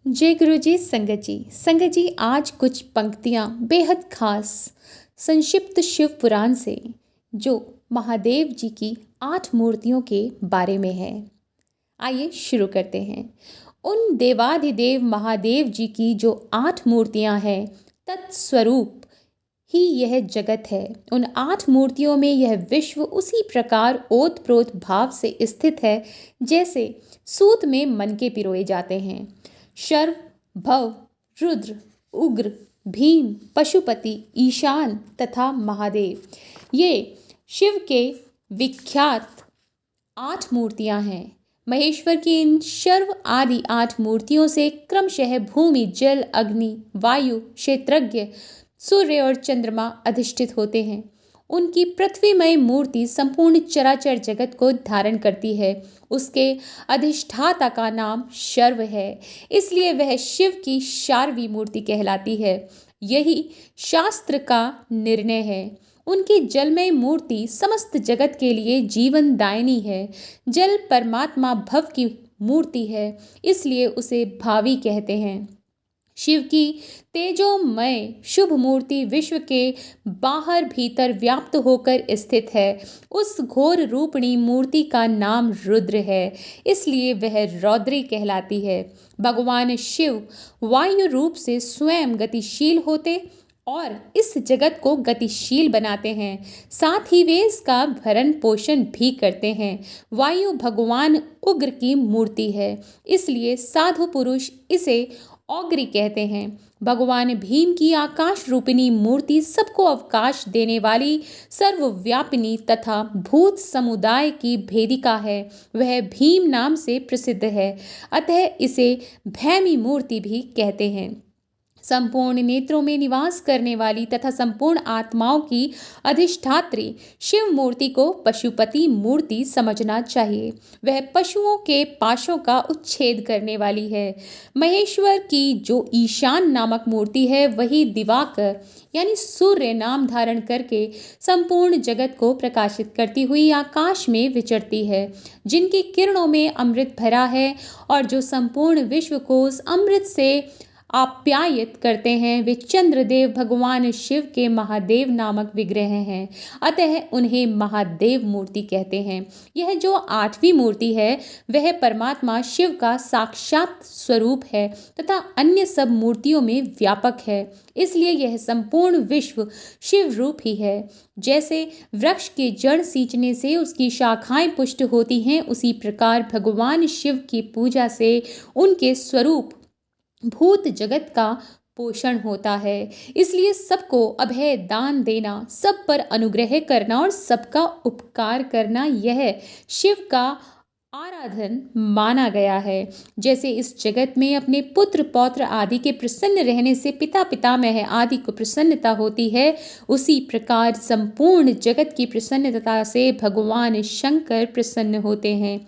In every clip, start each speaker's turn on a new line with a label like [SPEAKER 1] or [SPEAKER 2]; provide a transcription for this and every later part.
[SPEAKER 1] जय गुरु जी। संगत जी आज कुछ पंक्तियाँ बेहद खास संक्षिप्त शिव पुराण से जो महादेव जी की 8 मूर्तियों के बारे में है। आइए शुरू करते हैं। उन देवाधिदेव महादेव जी की जो 8 मूर्तियाँ हैं तत्स्वरूप ही यह जगत है। उन 8 मूर्तियों में यह विश्व उसी प्रकार ओतप्रोत भाव से स्थित है जैसे सूत में मनके पिरोए जाते हैं। शर्व, भव, रुद्र, उग्र, भीम, पशुपति, ईशान तथा महादेव ये शिव के विख्यात 8 मूर्तियां हैं। महेश्वर की इन शर्व आदि 8 मूर्तियों से क्रमशः भूमि, जल, अग्नि, वायु, क्षेत्रज्ञ, सूर्य और चंद्रमा अधिष्ठित होते हैं। उनकी पृथ्वीमय मूर्ति संपूर्ण चराचर जगत को धारण करती है। उसके अधिष्ठाता का नाम शर्व है, इसलिए वह शिव की शार्वी मूर्ति कहलाती है। यही शास्त्र का निर्णय है। उनकी जलमय मूर्ति समस्त जगत के लिए जीवन दायिनी है। जल परमात्मा भव की मूर्ति है, इसलिए उसे भावी कहते हैं। शिव की तेजोमय शुभ मूर्ति विश्व के बाहर भीतर व्याप्त होकर स्थित है। उस घोर रूपिणी मूर्ति का नाम रुद्र है, इसलिए वह रौद्री कहलाती है। भगवान शिव वायु रूप से स्वयं गतिशील होते और इस जगत को गतिशील बनाते हैं, साथ ही वे इसका भरण पोषण भी करते हैं। वायु भगवान उग्र की मूर्ति है, इसलिए साधु पुरुष इसे औग्री कहते हैं। भगवान भीम की आकाश रूपिणी मूर्ति सबको अवकाश देने वाली सर्वव्यापिनी तथा भूत समुदाय की भेदिका है। वह भीम नाम से प्रसिद्ध है, अतः इसे भैमी मूर्ति भी कहते हैं। संपूर्ण नेत्रों में निवास करने वाली तथा संपूर्ण आत्माओं की अधिष्ठात्री शिव मूर्ति को पशुपति मूर्ति समझना चाहिए। वह पशुओं के पाशों का उच्छेद करने वाली है। महेश्वर की जो ईशान नामक मूर्ति है वही दिवाकर यानी सूर्य नाम धारण करके संपूर्ण जगत को प्रकाशित करती हुई आकाश में विचरती है, जिनकी किरणों में अमृत भरा है और जो संपूर्ण विश्व को उस अमृत से आप्यायित करते हैं। वे चंद्रदेव भगवान शिव के महादेव नामक विग्रह हैं, अतः उन्हें महादेव मूर्ति कहते हैं। यह जो 8वीं मूर्ति है वह परमात्मा शिव का साक्षात स्वरूप है तथा अन्य सब मूर्तियों में व्यापक है, इसलिए यह संपूर्ण विश्व शिव रूप ही है। जैसे वृक्ष के जड़ सींचने से उसकी शाखाएं पुष्ट होती हैं, उसी प्रकार भगवान शिव की पूजा से उनके स्वरूप भूत जगत का पोषण होता है। इसलिए सबको अभय दान देना, सब पर अनुग्रह करना और सबका उपकार करना यह शिव का आराधन माना गया है। जैसे इस जगत में अपने पुत्र पौत्र आदि के प्रसन्न रहने से पिता पितामह आदि को प्रसन्नता होती है, उसी प्रकार संपूर्ण जगत की प्रसन्नता से भगवान शंकर प्रसन्न होते हैं।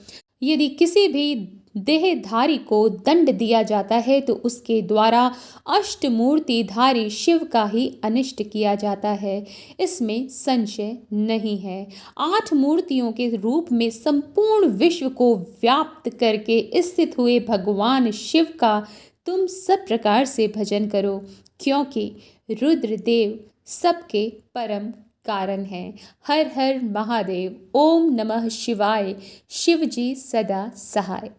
[SPEAKER 1] यदि किसी भी देहधारी को दंड दिया जाता है तो उसके द्वारा अष्टमूर्तिधारी शिव का ही अनिष्ट किया जाता है, इसमें संशय नहीं है। 8 मूर्तियों के रूप में संपूर्ण विश्व को व्याप्त करके स्थित हुए भगवान शिव का तुम सब प्रकार से भजन करो, क्योंकि रुद्रदेव सबके परम कारण है। हर हर महादेव। ओम नमः शिवाय। शिव जी सदा सहाय।